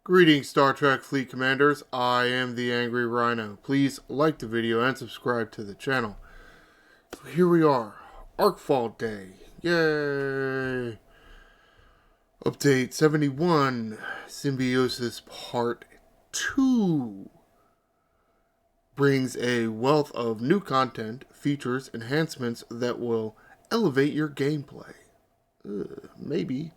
Greetings, Star Trek Fleet Commanders. I am the Angry Rhino. Please like the video and subscribe to the channel. So here we are, Arcfall Day. Yay! Update 71, Symbiosis Part 2 brings a wealth of new content, features, enhancements that will elevate your gameplay. Maybe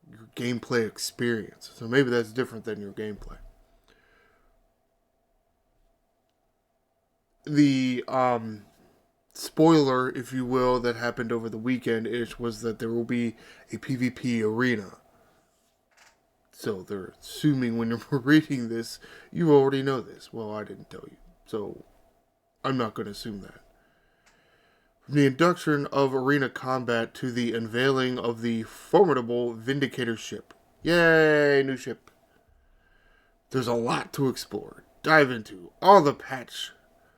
your gameplay experience. So maybe that's different than your gameplay. The spoiler, if you will, that happened over the weekend was that there will be a PvP arena. So they're assuming when you're reading this, you already know this. Well, I didn't tell you, so I'm not going to assume that. From the induction of arena combat to the unveiling of the formidable Vindicator ship. Yay, new ship. There's a lot to explore. Dive into the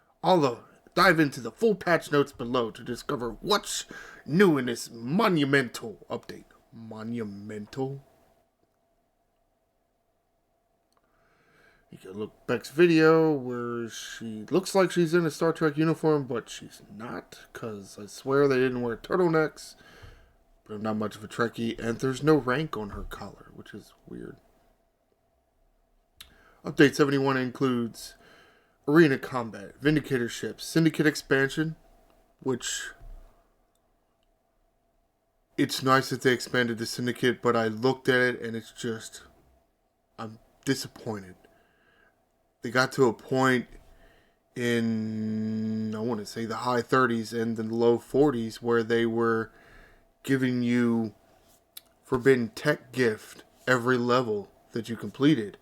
full patch notes below to discover what's new in this monumental update. Monumental? You can look Beck's video where she looks like she's in a Star Trek uniform, but she's not, because I swear they didn't wear turtlenecks. But I'm not much of a Trekkie, and there's no rank on her collar, which is weird. Update 71 includes arena combat, Vindicator ships, Syndicate expansion, which it's nice that they expanded the Syndicate, but I looked at it and it's just, I'm disappointed. They got to a point in, I want to say the high 30s and the low 40s where they were giving you Forbidden Tech gift every level that you completed.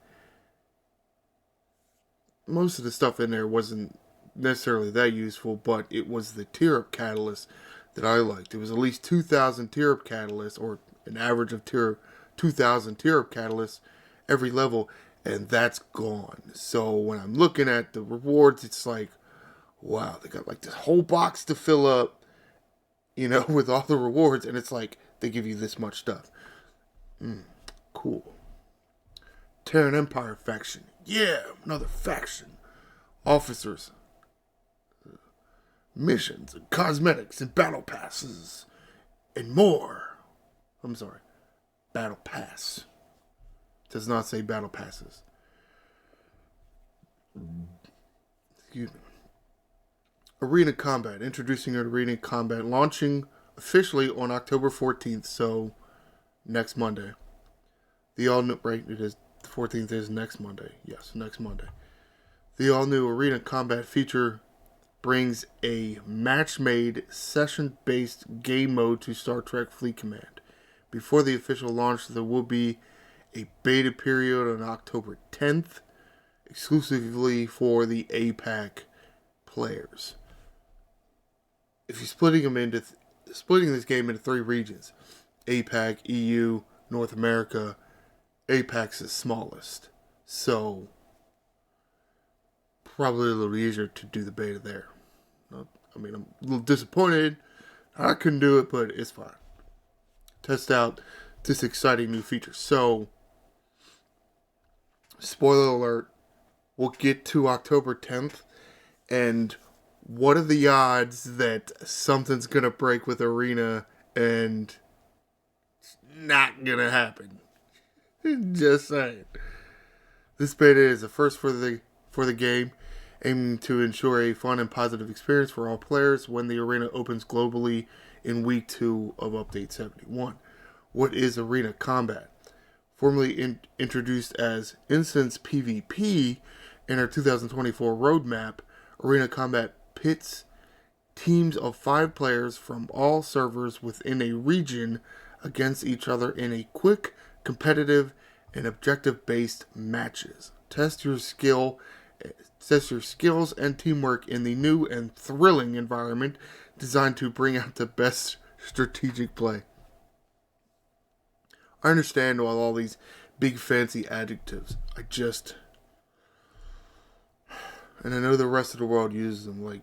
Most of the stuff in there wasn't necessarily that useful, but it was the tier-up catalyst that I liked. It was at least 2,000 tier-up catalysts, or an average of 2,000 tier-up catalysts every level, and that's gone. So when I'm looking at the rewards, it's like, wow, they got like this whole box to fill up, with all the rewards, and it's like, they give you this much stuff. Cool. Terran Empire faction. Yeah, another faction. Officers. Missions and cosmetics and battle passes. And more. I'm sorry. Battle pass. Does not say battle passes. Excuse me. Arena combat. Introducing arena combat. Launching officially on October 14th. So, next Monday. The all-new, right, it is, the 14th is next Monday. Yes, next Monday. The all-new arena combat feature brings a match-made, session-based game mode to Star Trek Fleet Command. Before the official launch, there will be a beta period on October 10th, exclusively for the APAC players. If you're splitting this game into 3 regions, APAC, EU, North America, APAC's the smallest, so probably a little easier to do the beta there. I'm a little disappointed I couldn't do it, but it's fine. Test out this exciting new feature. So, spoiler alert, we'll get to October 10th, and what are the odds that something's going to break with Arena and it's not going to happen? Just saying. This beta is a first for the game, aiming to ensure a fun and positive experience for all players when the arena opens globally in week 2 of Update 71. What is arena combat? Formerly introduced as Instance PvP in our 2024 roadmap, arena combat pits teams of 5 players from all servers within a region against each other in a quick, competitive, and objective-based matches. Test your skills and teamwork in the new and thrilling environment designed to bring out the best strategic play. I understand all these big fancy adjectives. And I know the rest of the world uses them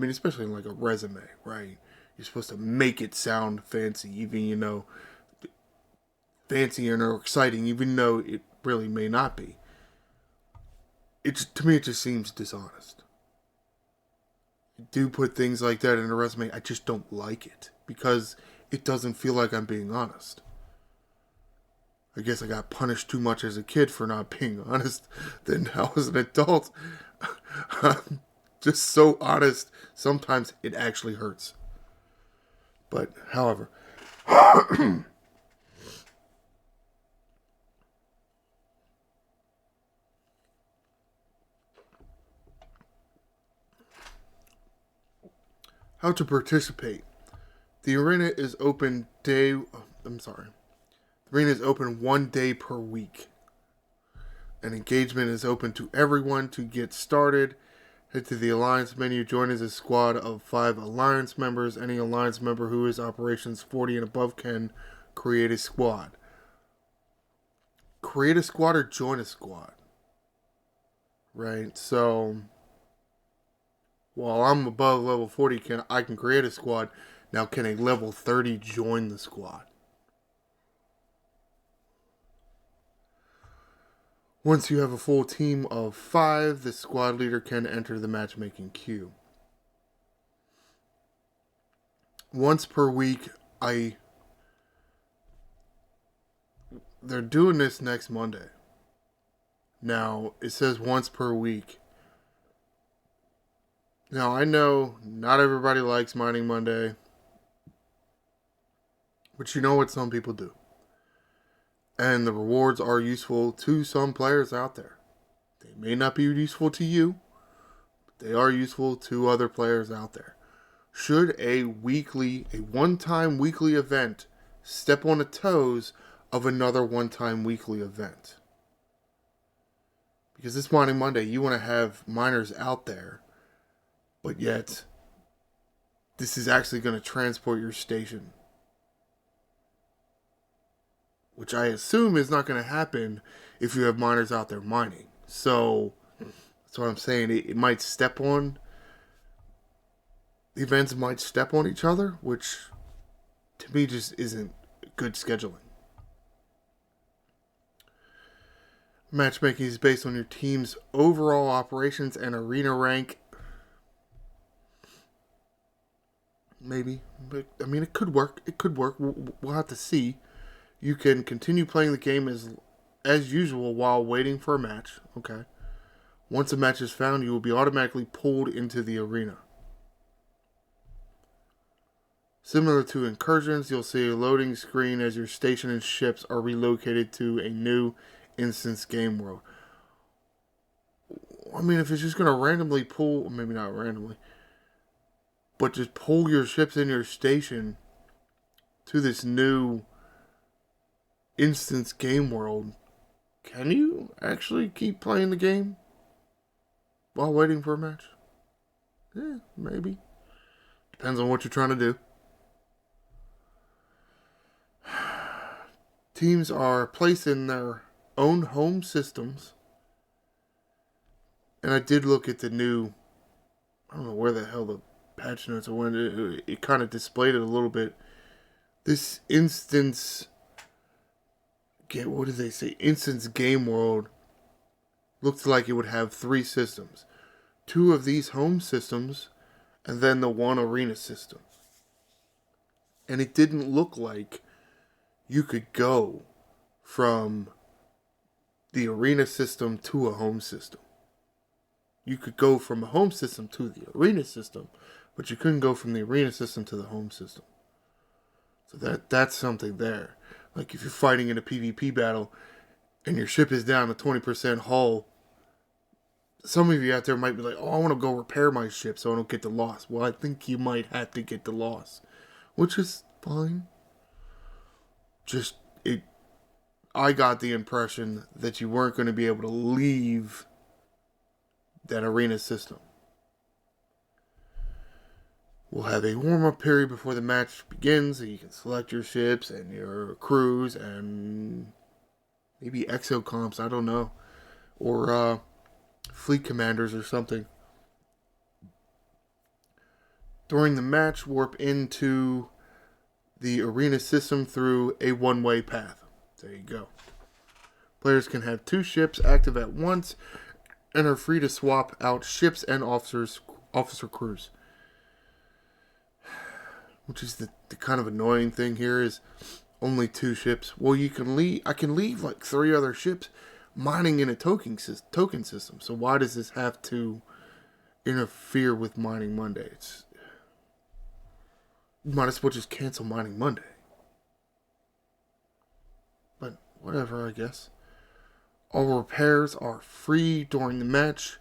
especially in a resume, right? You're supposed to make it sound fancy, even, fancy or exciting, even though it really may not be. To me, it just seems dishonest. Do put things like that in a resume. I just don't like it because it doesn't feel like I'm being honest. I guess I got punished too much as a kid for not being honest. Then now as an adult, I'm just so honest. Sometimes it actually hurts. But, however, how to participate. The arena is open The arena is open 1 day per week. And engagement is open to everyone. To get started, head to the Alliance menu. Join as a squad of 5 Alliance members. Any Alliance member who is Operations 40 and above can create a squad. Create a squad or join a squad. Right? So, while I'm above level 40, I can create a squad. Now, can a level 30 join the squad? Once you have a full team of 5, the squad leader can enter the matchmaking queue. Once per week, they're doing this next Monday. Now, it says once per week. Now, I know not everybody likes Mining Monday, but you know what some people do. And the rewards are useful to some players out there. They may not be useful to you, but they are useful to other players out there. Should a one-time weekly event step on the toes of another one-time weekly event? Because this Mining Monday, you want to have miners out there, but yet this is actually going to transport your station. Which I assume is not going to happen if you have miners out there mining. So, that's what I'm saying. It might step on... The events might step on each other, which to me just isn't good scheduling. Matchmaking is based on your team's overall operations and arena rank. Maybe. But, I mean, it could work. It could work. We'll have to see. You can continue playing the game as usual while waiting for a match. Okay. Once a match is found, you will be automatically pulled into the arena. Similar to incursions, you'll see a loading screen as your station and ships are relocated to a new instance game world. I mean, if it's just going to randomly pull, maybe not randomly, but just pull your ships in your station to this new instance game world, can you actually keep playing the game while waiting for a match? Yeah, maybe. Depends on what you're trying to do. Teams are placed in their own home systems. And I did look at the new, I don't know where the hell the patch notes are when it kind of displayed it a little bit. This instance, what did they say? Instance game world looked like it would have 3 systems. 2 of these home systems, and then the 1 arena system. And it didn't look like you could go from the arena system to a home system. You could go from a home system to the arena system, but you couldn't go from the arena system to the home system. So that's something there. Like if you're fighting in a PvP battle and your ship is down to 20% hull, some of you out there might be like, oh, I want to go repair my ship so I don't get the loss. Well, I think you might have to get the loss, which is fine. I got the impression that you weren't going to be able to leave that arena system. We'll have a warm-up period before the match begins, so you can select your ships and your crews and maybe exocomps, I don't know. Or fleet commanders or something. During the match, warp into the arena system through a one-way path. There you go. Players can have 2 ships active at once and are free to swap out ships and officer crews. Which is the kind of annoying thing here is only 2 ships. Well, you can leave. I can leave like 3 other ships mining in a token system. So why does this have to interfere with Mining Monday? You might as well just cancel Mining Monday. But whatever, I guess. All repairs are free during the match,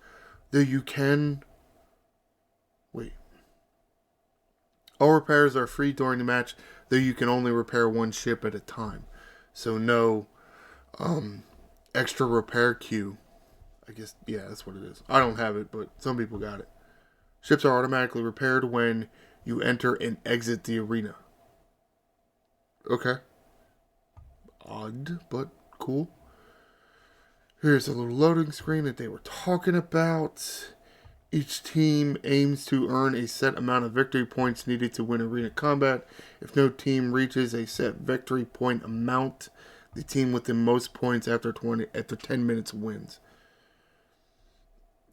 though you can... Wait. All repairs are free during the match, though you can only repair 1 ship at a time. So no extra repair queue. I guess, yeah, that's what it is. I don't have it, but some people got it. Ships are automatically repaired when you enter and exit the arena. Okay. Odd, but cool. Here's a little loading screen that they were talking about. Each team aims to earn a set amount of victory points needed to win arena combat. If no team reaches a set victory point amount, the team with the most points after 10 minutes wins.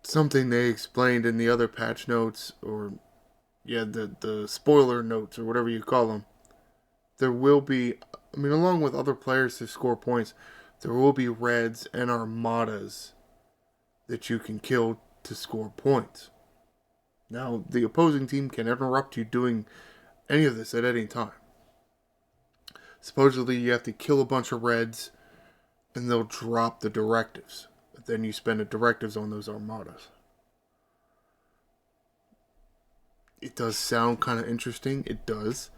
Something they explained in the other patch notes, or the spoiler notes, or whatever you call them. There will be, along with other players to score points, there will be reds and armadas that you can kill to score points. Now, the opposing team can interrupt you doing any of this at any time. Supposedly, you have to kill a bunch of reds, and they'll drop the directives. But then you spend the directives on those armadas. It does sound kind of interesting. It does.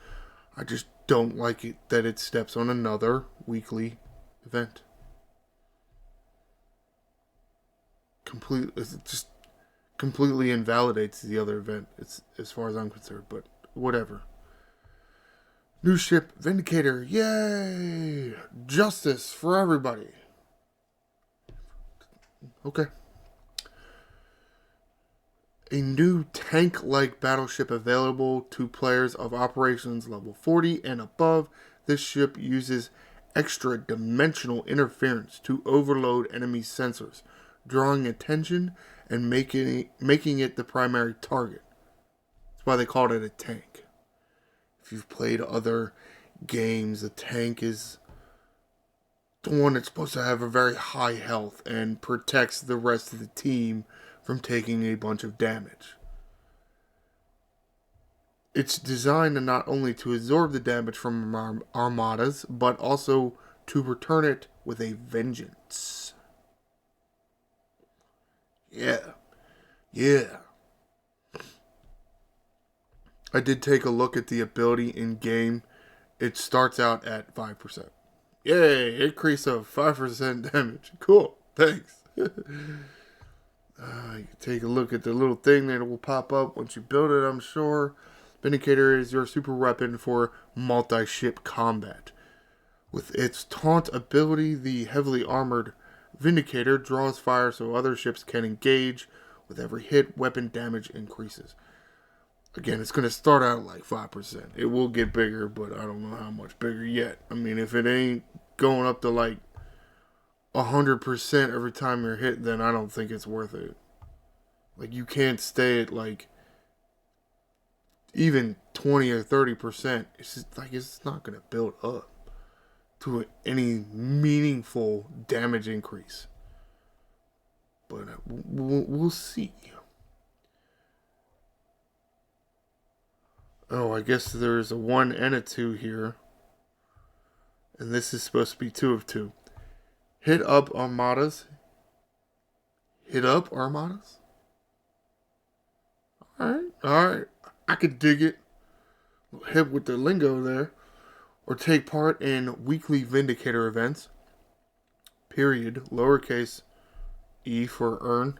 I just don't like it that it steps on another weekly event. It just completely invalidates the other event. It's as far as I'm concerned, but whatever. New ship, Vindicator, yay! Justice for everybody. Okay. A new tank-like battleship available to players of operations level 40 and above. This ship uses extra-dimensional interference to overload enemy sensors, drawing attention and making it the primary target. That's why they called it a tank. If you've played other games, a tank is the one that's supposed to have a very high health and protects the rest of the team from taking a bunch of damage. It's designed not only to absorb the damage from armadas, but also to return it with a vengeance. Yeah. I did take a look at the ability in game. It starts out at 5%. Yay, increase of 5% damage. Cool, thanks. You can take a look at the little thing that will pop up once you build it, I'm sure. Vindicator is your super weapon for multi-ship combat. With its taunt ability, the heavily armored Vindicator draws fire so other ships can engage. With every hit, weapon damage increases. Again, it's going to start out like 5%. It will get bigger, but I don't know how much bigger yet. If it ain't going up to like 100% every time you're hit, then I don't think it's worth it. Like, you can't stay at like even 20 or 30%. It's just like, it's not going to build up to any meaningful damage increase. But we'll see. Oh, I guess there's a 1 and a 2 here. And this is supposed to be 2 of 2. Hit up armadas. Alright. I could dig it. Hit with the lingo there. Or take part in weekly Vindicator events. Period. Lowercase e for earn.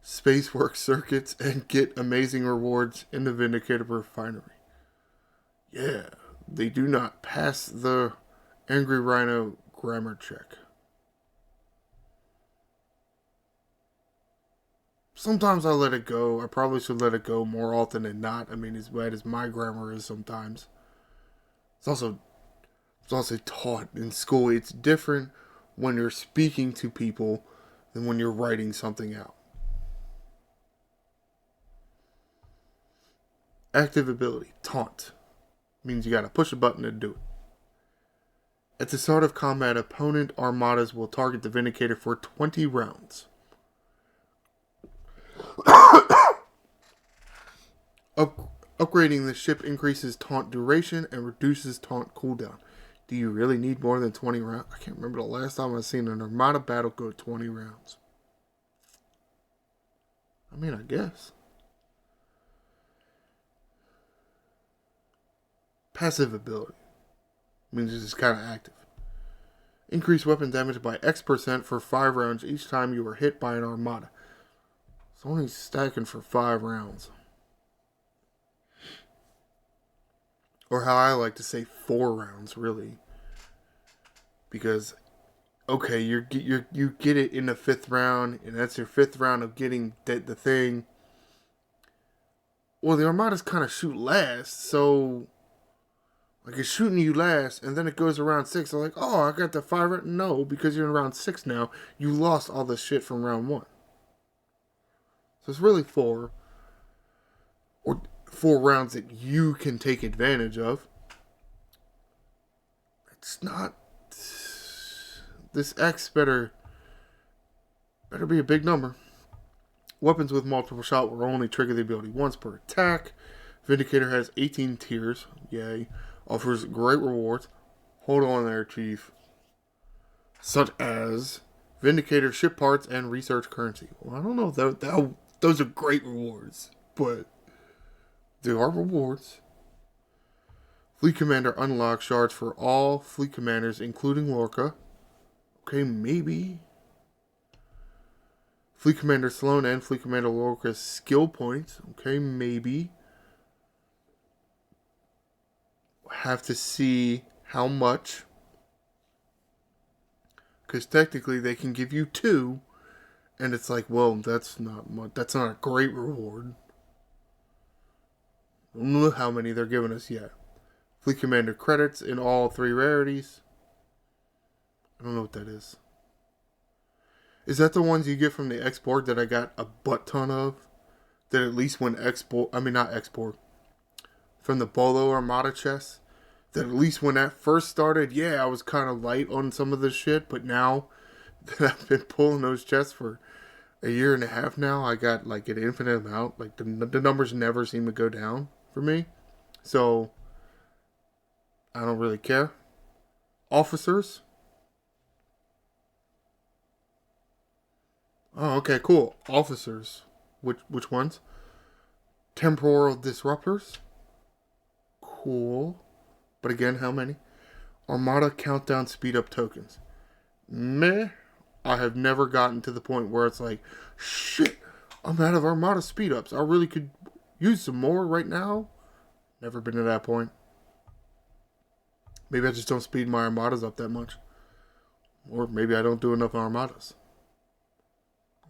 Space work circuits and get amazing rewards in the Vindicator refinery. Yeah, they do not pass the Angry Rhino grammar check. Sometimes I let it go. I probably should let it go more often than not. As bad as my grammar is sometimes. It's also taught in school. It's different when you're speaking to people than when you're writing something out. Active ability, taunt. Means you gotta push a button to do it. At the start of combat, opponent armadas will target the Vindicator for 20 rounds. Upgrading the ship increases taunt duration and reduces taunt cooldown. Do you really need more than 20 rounds? I can't remember the last time I've seen an armada battle go 20 rounds. I mean, I guess. Passive ability. Means it's just kind of active. Increase weapon damage by X% for 5 rounds each time you are hit by an armada. It's only stacking for 5 rounds. Or how I like to say 4 rounds, really. Because, okay, you get it in the 5th round, and that's your 5th round of getting the thing. Well, the armadas kind of shoot last, so like it's shooting you last, and then it goes around 6. They're like, oh, I got the 5. No, because you're in round 6 now. You lost all the shit from round 1. So it's really 4. Or 4 rounds that you can take advantage of. It's not. This X better be a big number. Weapons with multiple shot will only trigger the ability once per attack. Vindicator has 18 tiers. Yay. Offers great rewards. Hold on there, Chief. Such as Vindicator ship parts and research currency. Well, I don't know if those are great rewards, but they are rewards. Fleet Commander unlocks shards for all fleet commanders, including Lorca. Okay, maybe. Fleet Commander Sloan and Fleet Commander Lorca's skill points. Okay, maybe. Have to see how much. Because technically they can give you 2. And it's like, well, that's not much. That's not a great reward. I don't know how many they're giving us yet. Fleet Commander credits in all 3 rarities. I don't know what that is. Is that the ones you get from the export that I got a butt ton of? That at least when not export. From the Bolo Armada chest. That at least when that first started, yeah, I was kind of light on some of this shit. But now that I've been pulling those chests for a year and a half now, I got like an infinite amount. Like the numbers never seem to go down for me. So I don't really care. Officers. Oh, okay, cool. Officers. Which ones? Temporal Disruptors. Cool. But again, how many? Armada Countdown Speed Up Tokens. Meh. I have never gotten to the point where it's like, shit, I'm out of Armada Speed Ups. I really could use some more right now. Never been to that point. Maybe I just don't speed my Armadas up that much. Or maybe I don't do enough Armadas.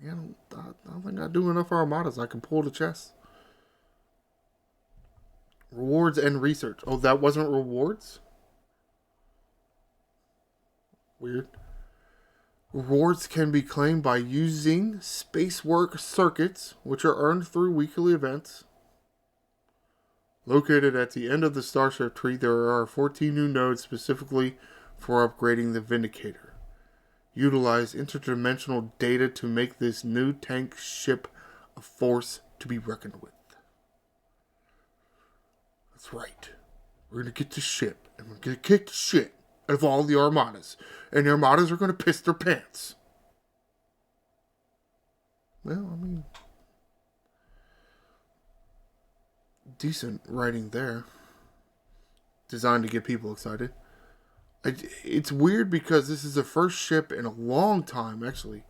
Yeah, I don't think I do enough Armadas. I can pull the chest. Rewards and research. Oh, that wasn't rewards? Weird. Rewards can be claimed by using Spacework circuits, which are earned through weekly events. Located at the end of the Starship tree, there are 14 new nodes specifically for upgrading the Vindicator. Utilize interdimensional data to make this new tank ship a force to be reckoned with. That's right. We're going to get this ship, and we're going to kick the shit out of all the Armadas. And the Armadas are going to piss their pants. Well, I mean, decent writing there. Designed to get people excited. It's weird because this is the first ship in a long time, actually.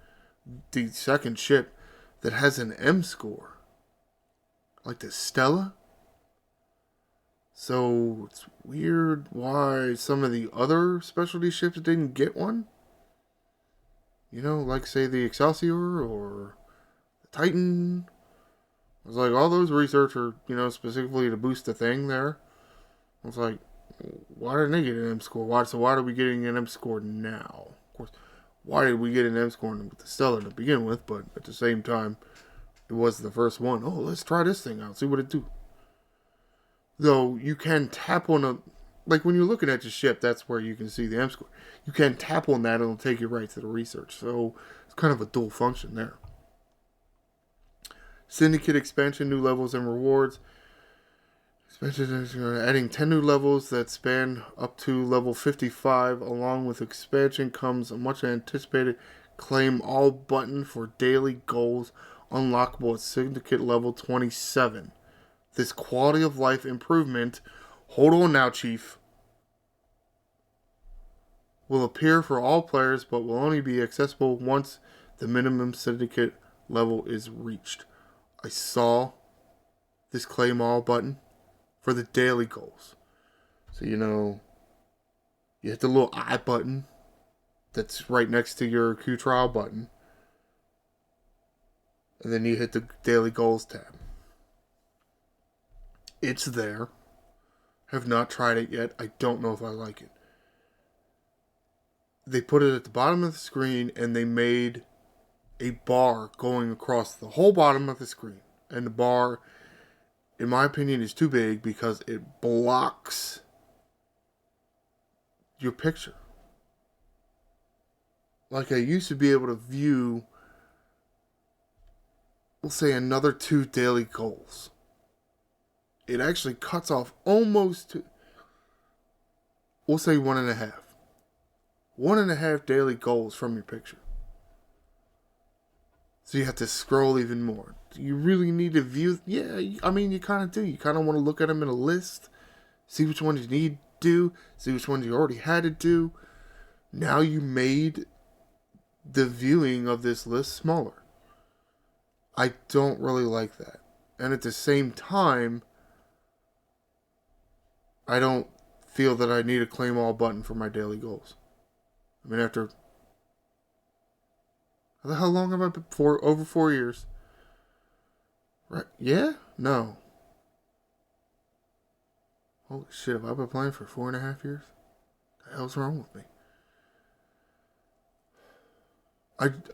The second ship that has an M score. Like the Stella. So, it's weird why some of the other specialty ships didn't get one. You know, like, say, the Excelsior or the Titan. I was like, all those research are, specifically to boost the thing there. I was like, why didn't they get an M score? Why are we getting an M score now? Of course, why did we get an M score with the Stellar to begin with? But at the same time, it was the first one. Oh, let's try this thing out, see what it do. Though you can tap on a, like when you're looking at your ship, that's where you can see the M score. You can tap on that and it'll take you right to the research. So it's kind of a dual function there. Syndicate expansion, new levels and rewards. Expansion adding 10 new levels that span up to level 55. Along with expansion comes a much anticipated claim all button for daily goals unlockable at Syndicate level 27. This quality of life improvement, hold on now, Chief, will appear for all players but will only be accessible once the minimum Syndicate level is reached. I saw this claim all button for the daily goals. So, you hit the little I button that's right next to your Q trial button. And then you hit the daily goals tab. It's there. Have not tried it yet. I don't know if I like it. They put it at the bottom of the screen and they made a bar going across the whole bottom of the screen. And the bar, in my opinion, is too big because it blocks your picture. Like I used to be able to view, we'll say, another 2 daily goals. It actually cuts off almost to, we'll say 1.5. 1.5 daily goals from your picture. So you have to scroll even more. Do you really need to view? Yeah, I mean, you kind of do. You kind of want to look at them in a list, see which ones you need to do, see which ones you already had to do. Now you made the viewing of this list smaller. I don't really like that. And at the same time, I don't feel that I need a claim all button for my daily goals. I mean, after how long have I been for? Over 4 years. Right? Yeah? No. Holy shit, have I been playing for 4.5 years? What the hell's wrong with me?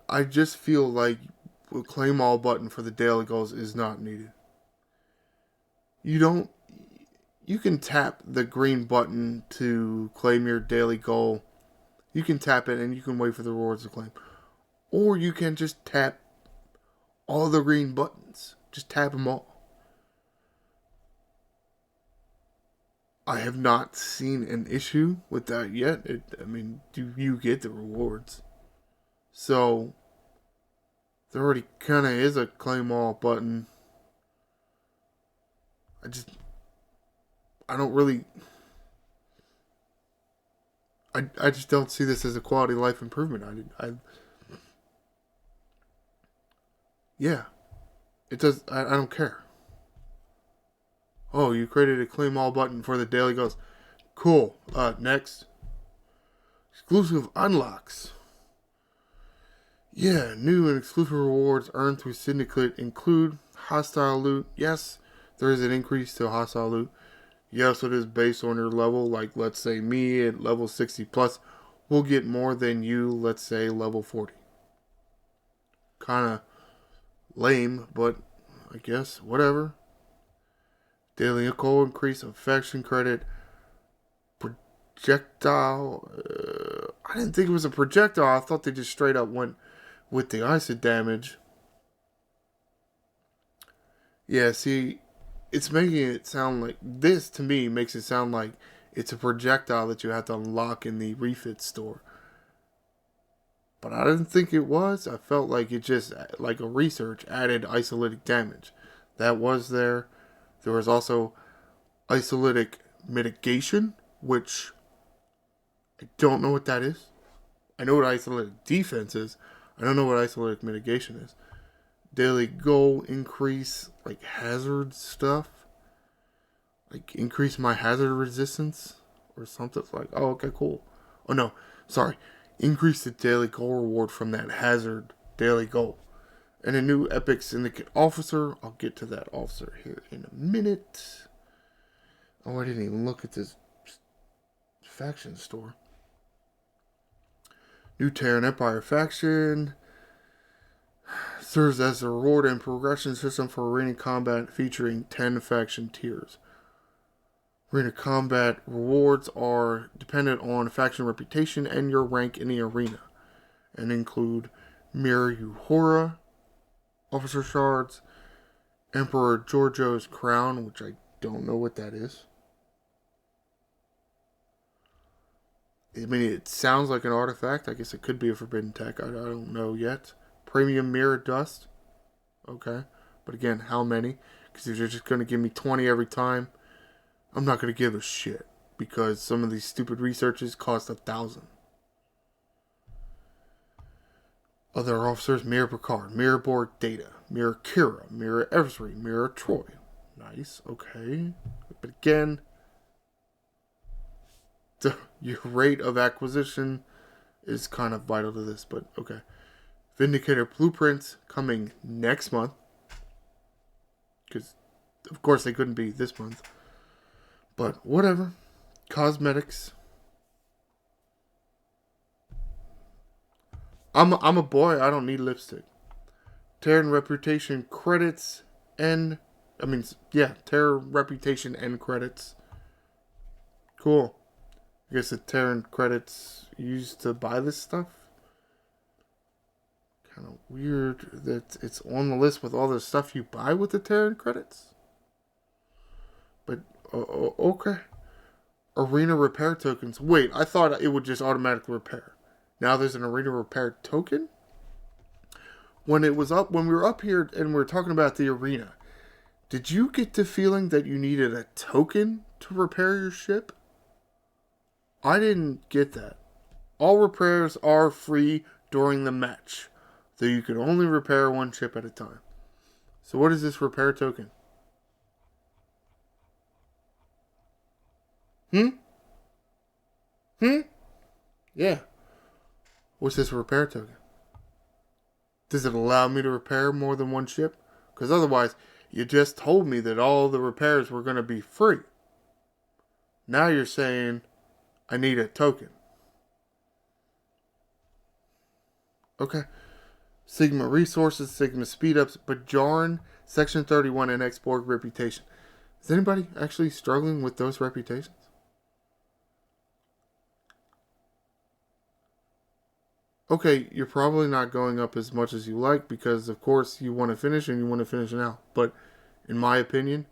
I just feel like a claim all button for the daily goals is not needed. You can tap the green button to claim your daily goal. You can tap it and you can wait for the rewards to claim. Or you can just tap all the green buttons. Just tap them all. I have not seen an issue with that yet. You get the rewards. So, there already kind of is a claim all button. I don't really... I just don't see this as a quality of life improvement. Yeah. It does... I don't care. Oh, you created a claim all button for the daily goals. Cool. Next. Exclusive unlocks. Yeah, new and exclusive rewards earned through Syndicate include hostile loot. Yes, there is an increase to hostile loot. Yes, it is based on your level. Like, let's say me at level 60 plus will get more than you, let's say, level 40. Kind of lame, but I guess, whatever. Daily goal increase, affection credit, projectile. I didn't think it was a projectile. I thought they just straight up went with the acid damage. Yeah, see, it's making it sound like, this to me makes it sound like it's a projectile that you have to unlock in the refit store. But I didn't think it was. I felt like it just, like a research, added isolytic damage. That was there. There was also isolytic mitigation, which I don't know what that is. I know what isolytic defense is. I don't know what isolytic mitigation is. Daily goal increase, like hazard stuff. Like increase my hazard resistance or something. It's like, oh, okay, cool. Oh no, sorry. Increase the daily goal reward from that hazard daily goal. And a new epic syndicate officer. I'll get to that officer here in a minute. Oh, I didn't even look at this faction store. New Terran Empire faction. Serves as a reward and progression system for arena combat featuring 10 faction tiers. Arena combat rewards are dependent on faction reputation and your rank in the arena, and include Mir Uhura, Officer Shards, Emperor Giorgio's Crown, which I don't know what that is. I mean, it sounds like an artifact. I guess it could be a forbidden tech. I don't know yet. Premium Mirror Dust. Okay. But again, how many? Because if you're just going to give me 20 every time, I'm not going to give a shit. Because some of these stupid researches cost 1,000. Other officers, Mirror Picard, Mirror Borg Data, Mirror Kira, Mirror Eversry, Mirror Troy. Nice, okay. But again, your rate of acquisition is kind of vital to this, but okay. Vindicator Blueprints coming next month. Because, of course, they couldn't be this month. But whatever. Cosmetics. I'm a boy. I don't need lipstick. Terran Reputation credits and... Terran Reputation and credits. Cool. I guess the Terran credits used to buy this stuff. Kind of weird that it's on the list with all the stuff you buy with the Terran credits. But, okay. Arena repair tokens. Wait, I thought it would just automatically repair. Now there's an arena repair token? When we were up here and we were talking about the arena, did you get the feeling that you needed a token to repair your ship? I didn't get that. All repairs are free during the match, though you can only repair one ship at a time. So what is this repair token? Yeah. What's this repair token? Does it allow me to repair more than one ship? Because otherwise, you just told me that all the repairs were going to be free. Now you're saying I need a token. Okay. Sigma Resources, Sigma Speedups, Bajoran, Section 31, and X-Borg Reputation. Is anybody actually struggling with those reputations? Okay, you're probably not going up as much as you like because, of course, you want to finish and you want to finish now. But, in my opinion,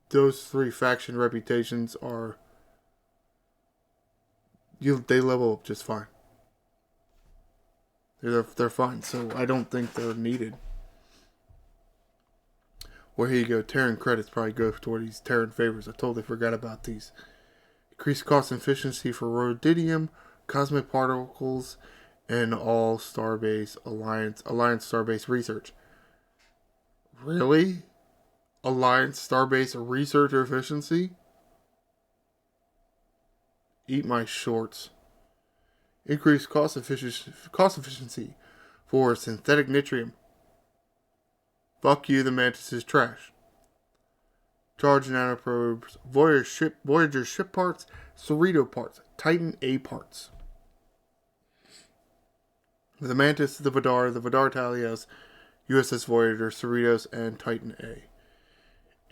those 3 faction reputations are... they level up just fine. They're fine, so I don't think they're needed. Well, here you go. Terran credits probably go toward these Terran favors. I totally forgot about these. Increased cost and efficiency for rhodium, cosmic particles, and all Starbase Alliance Starbase research. Really? Alliance Starbase research efficiency? Eat my shorts. Increased cost efficiency for synthetic nitrium. Fuck you, the Mantis is trash. Charge nanoprobes, Voyager ship parts, Cerrito parts, Titan A parts. The Mantis, the Vidar Talios, USS Voyager, Cerritos, and Titan A.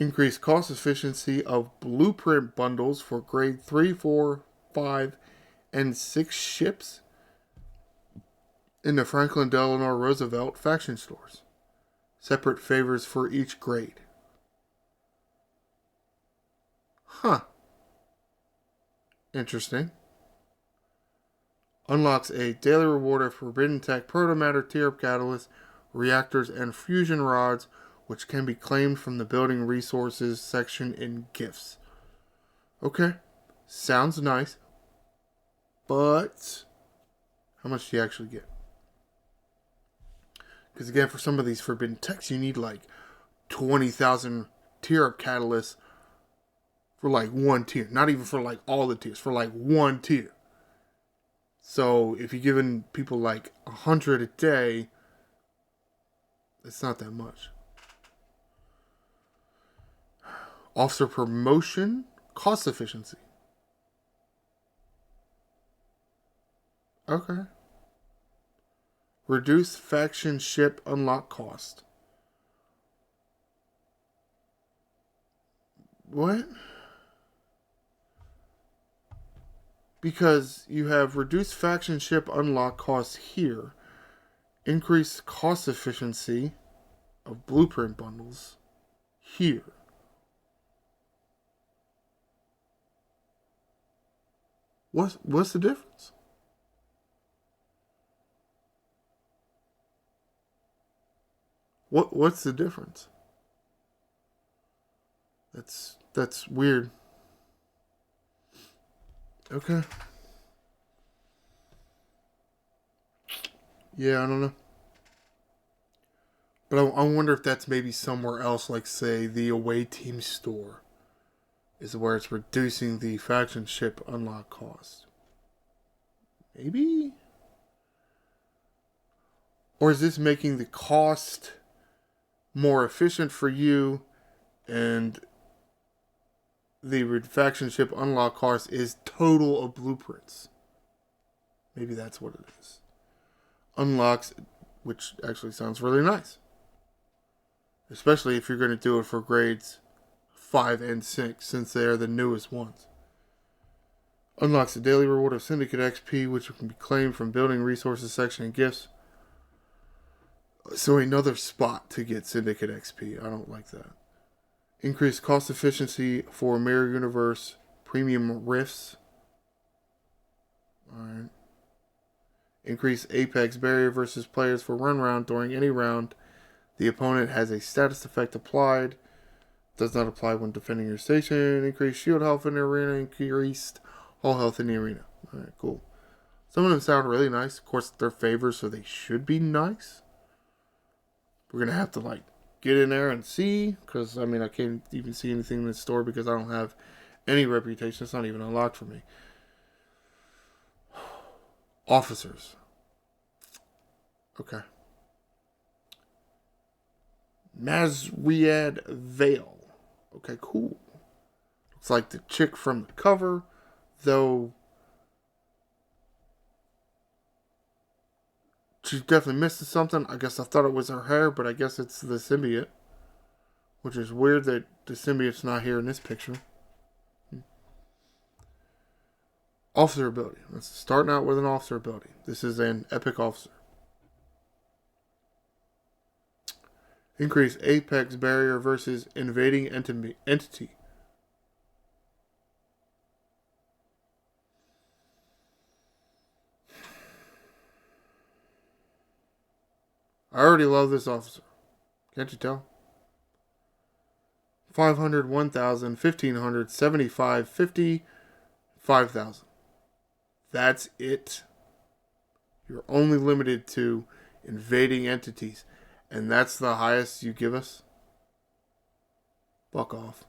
Increased cost efficiency of blueprint bundles for grade 3, 4, 5, and 6 ships in the Franklin Delano Roosevelt faction stores. Separate favors for each grade. Huh. Interesting. Unlocks a daily reward of forbidden tech, protomatter, tear-up catalyst, reactors, and fusion rods, which can be claimed from the building resources section in gifts. Okay. Sounds nice. But how much do you actually get? Because again, for some of these forbidden techs, you need like 20,000 tear-up catalysts for like one tier. Not even for like all the tiers, for like one tier. So if you're giving people like 100 a day, it's not that much. Officer promotion, cost efficiency. Okay. Reduce faction ship unlock cost. What? Because you have reduced faction ship unlock cost here, increased cost efficiency of blueprint bundles here. What's the difference? What's the difference? That's weird. Okay. Yeah, I don't know. But I wonder if that's maybe somewhere else, like, say, the away team store, is where it's reducing the faction ship unlock cost. Maybe? Or is this making the cost more efficient for you, and the faction ship unlock cost is total of blueprints? Maybe that's what it is. Unlocks, which actually sounds really nice. Especially if you're going to do it for grades 5 and 6, since they are the newest ones. Unlocks the daily reward of Syndicate XP, which can be claimed from building resources section and gifts. So another spot to get Syndicate XP. I don't like that. Increased cost efficiency for Mirror Universe premium rifts. Alright. Increase Apex barrier versus players for run round. During any round, the opponent has a status effect applied. Does not apply when defending your station. Increased shield health in the arena. Increased all health in the arena. Alright, cool. Some of them sound really nice. Of course, they're favors, so they should be nice. We're going to have to, like, get in there and see. Because, I mean, I can't even see anything in the store because I don't have any reputation. It's not even unlocked for me. Officers. Okay. Mazriad Vale. Okay, cool. Looks like the chick from the cover, though she's definitely missing something. I guess I thought it was her hair, but I guess it's the symbiote. Which is weird that the symbiote's not here in this picture. Officer ability. Let's starting out with an officer ability. This is an epic officer. Increase apex barrier versus invading entity. I already love this officer. Can't you tell? 500, 1,000, 1,500, 75, 50, 5,000. That's it. You're only limited to invading entities. And that's the highest you give us? Fuck off.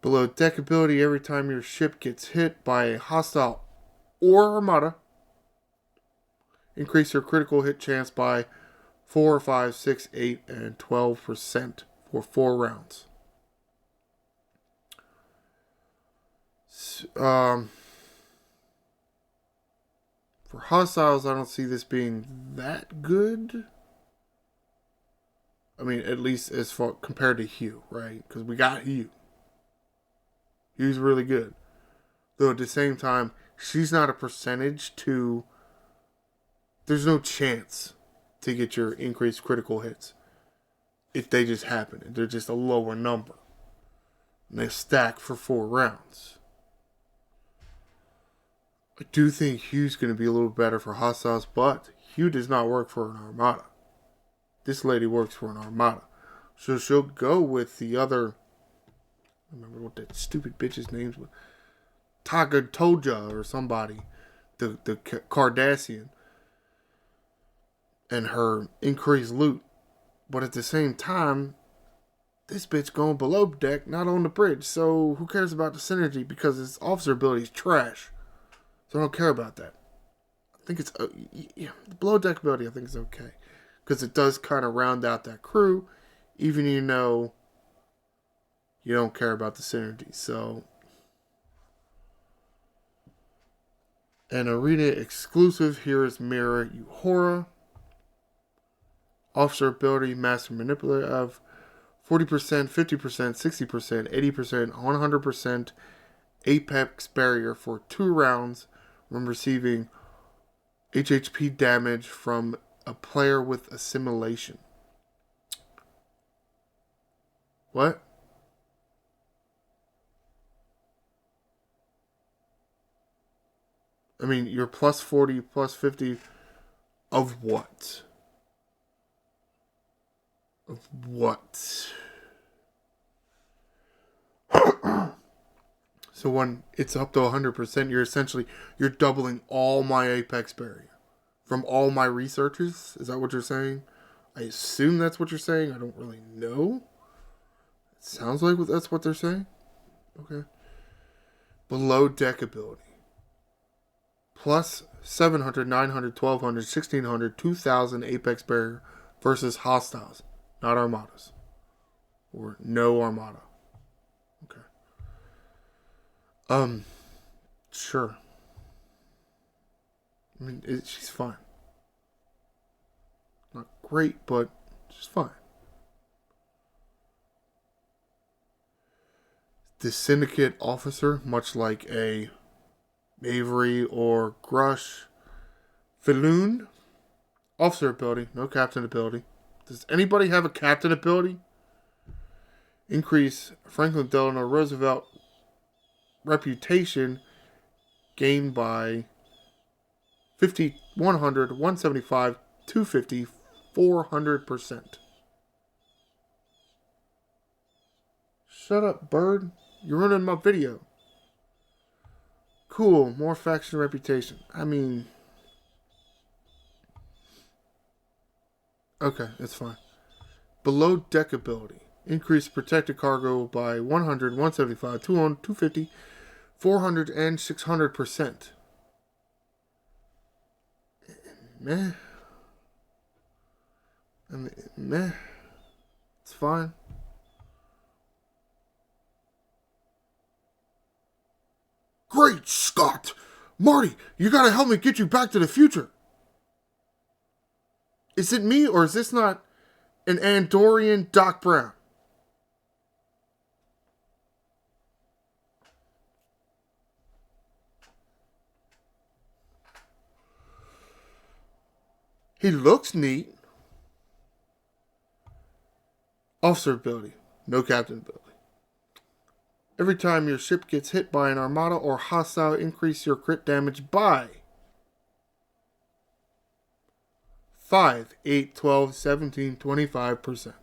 Below deck ability, every time your ship gets hit by a hostile or armada, increase your critical hit chance by 4, 5, 6, 8, and 12% for 4 rounds. For hostiles, I don't see this being that good. I mean, at least as far compared to Hugh, right? Because we got Hugh. Hugh's really good. Though at the same time, she's not a percentage to... There's no chance to get your increased critical hits. If they just happen. They're just a lower number. And they stack for 4 rounds. I do think Hugh's going to be a little better for hostiles, but Hugh does not work for an armada. This lady works for an armada. So she'll go with the other... I don't remember what that stupid bitch's name was. Taga Toja or somebody. The Cardassian. And her increased loot. But at the same time, this bitch going below deck, not on the bridge. So who cares about the synergy? Because his officer ability is trash. So I don't care about that. I think it's... yeah, the below deck ability I think is okay. Because it does kind of round out that crew. Even you know you don't care about the synergy. So An arena exclusive. Here is Mirror Uhura. Officer ability, Master Manipulator of 40%, 50%, 60%, 80%, 100% Apex Barrier for 2 rounds when receiving HHP damage from a player with assimilation. What? I mean, you're plus 40, plus 50 of what? Of what? So when it's up to 100%, you're doubling all my Apex Barrier from all my researchers. Is that what you're saying? I assume that's what you're saying. I don't really know. It sounds like that's what they're saying. Okay. Below deck ability. Plus 700, 900, 1200, 1600, 2000 Apex Barrier versus hostiles, not armadas. Or no armada. Okay. Sure. I mean, she's fine. Not great, but she's fine. The syndicate officer, much like a Avery or Grush. Filoon. Officer ability, no captain ability. Does anybody have a captain ability? Increase Franklin Delano Roosevelt reputation gained by 50, 100, 175, 250, 400%. Shut up, bird. You're ruining my video. Cool, more faction reputation. I mean, okay, it's fine. Below deck ability. Increase protected cargo by 100, 175, 200, 250, 400, and 600%. Meh. I mean, meh. It's fine. Great Scott! Marty, you gotta help me get you back to the future. Is it me, or is this not an Andorian Doc Brown? He looks neat. Officer ability. No captain ability. Every time your ship gets hit by an armada or hostile, increase your crit damage by 5, 8, 12, 17, 25%.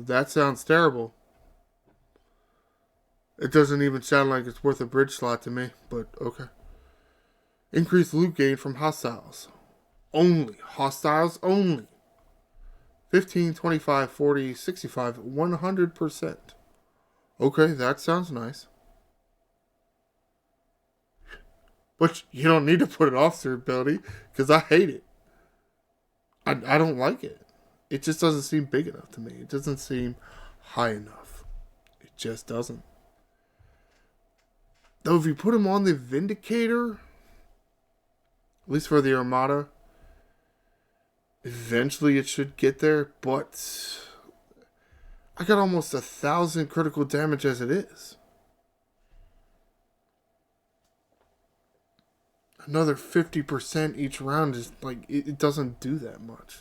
That sounds terrible. It doesn't even sound like it's worth a bridge slot to me, but okay. Increase loot gain from hostiles. Only. Hostiles only. 15, 25, 40, 65, 100%. Okay, that sounds nice. But you don't need to put an officer ability, because I hate it. I don't like it. It just doesn't seem big enough to me. It doesn't seem high enough. It just doesn't. Though if you put him on the Vindicator, at least for the Armada, eventually it should get there, but I got almost 1,000 critical damage as it is. Another 50% each round is like, it doesn't do that much.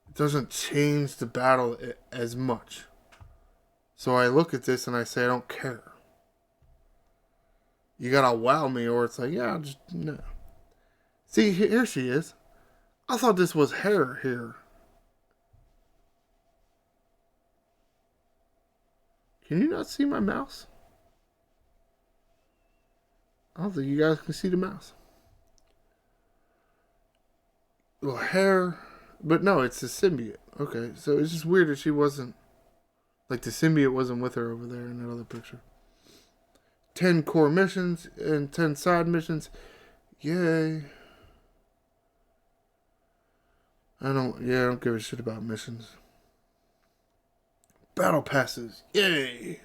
It doesn't change the battle as much. So I look at this and I say, I don't care. You gotta wow me, or it's like, yeah, just, no. See, here she is. I thought this was hair here. Can you not see my mouse? I don't think you guys can see the mouse. Little hair. But no, it's the symbiote. Okay, so it's just weird that she wasn't... Like, the symbiote wasn't with her over there in that other picture. 10 core missions and 10 side missions. Yay. I don't give a shit about missions. Battle passes. Yay!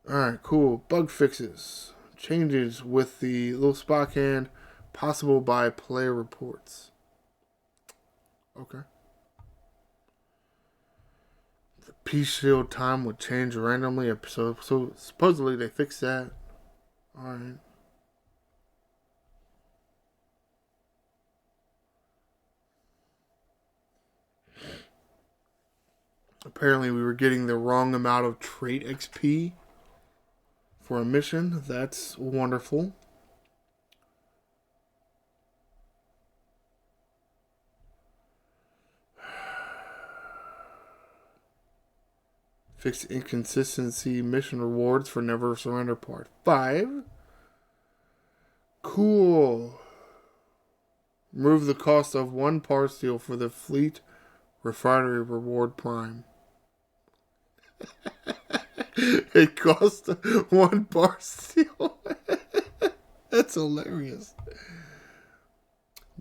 Alright, cool. Bug fixes. Changes with the little spot hand. Possible by player reports. Okay. The Peace Shield time would change randomly. So supposedly they fixed that. Alright. Apparently we were getting the wrong amount of trait XP for a mission. That's wonderful. Fixed inconsistency mission rewards for Never Surrender Part 5. Cool. Remove the cost of one parcel for the Fleet Refinery Reward Prime. It cost one parcel. That's hilarious.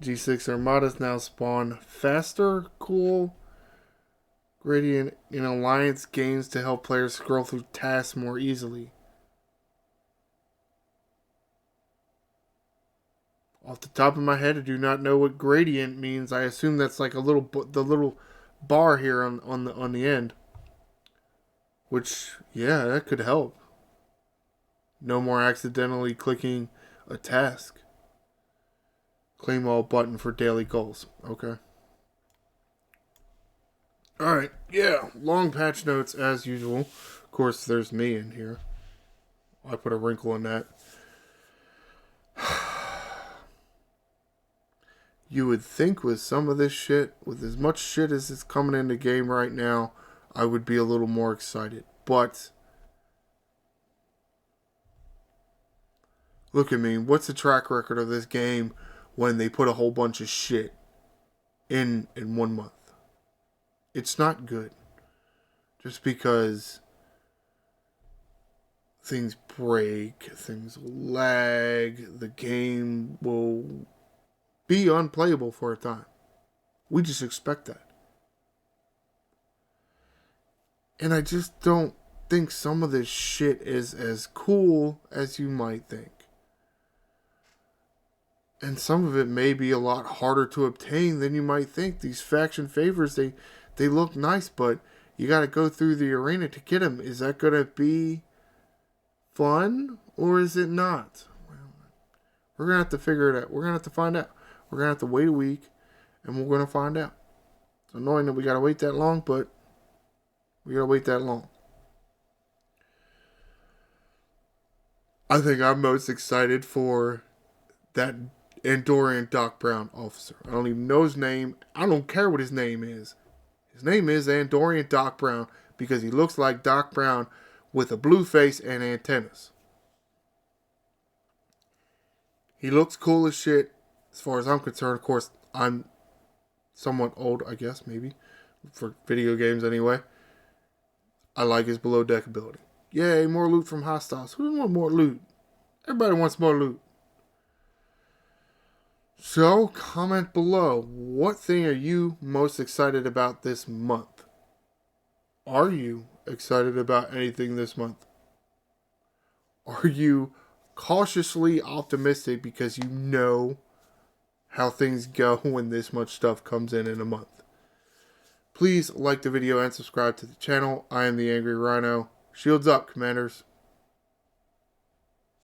G6 Armadas now spawn faster. Cool. Gradient in Alliance gains to help players scroll through tasks more easily. Off the top of my head, I do not know what gradient means. I assume that's like the little bar here on the end. Which, yeah, that could help. No more accidentally clicking a task. Claim all button for daily goals. Okay. Alright, yeah, long patch notes as usual. Of course, there's me in here. I put a wrinkle in that. You would think with some of this shit, with as much shit as is coming in the game right now, I would be a little more excited. But look at me. What's the track record of this game when they put a whole bunch of shit in 1 month? It's not good. Just because things break, things lag, the game will be unplayable for a time. We just expect that. And I just don't think some of this shit is as cool as you might think. And some of it may be a lot harder to obtain than you might think. These faction favors, they look nice, but you got to go through the arena to get them. Is that going to be fun or is it not? We're going to have to figure it out. We're going to have to find out. We're going to have to wait a week and we're going to find out. It's annoying that we got to wait that long, but we got to wait that long. I think I'm most excited for that Andorian Doc Brown officer. I don't even know his name. I don't care what his name is. His name is Andorian Doc Brown because he looks like Doc Brown with a blue face and antennas. He looks cool as shit as far as I'm concerned. Of course, I'm somewhat old, I guess, maybe, for video games anyway. I like his below deck ability. Yay, more loot from hostiles. Who doesn't want more loot? Everybody wants more loot. So, comment below. What thing are you most excited about this month? Are you excited about anything this month? Are you cautiously optimistic because you know how things go when this much stuff comes in a month? Please like the video and subscribe to the channel. I am the Angry Rhino. Shields up, Commanders.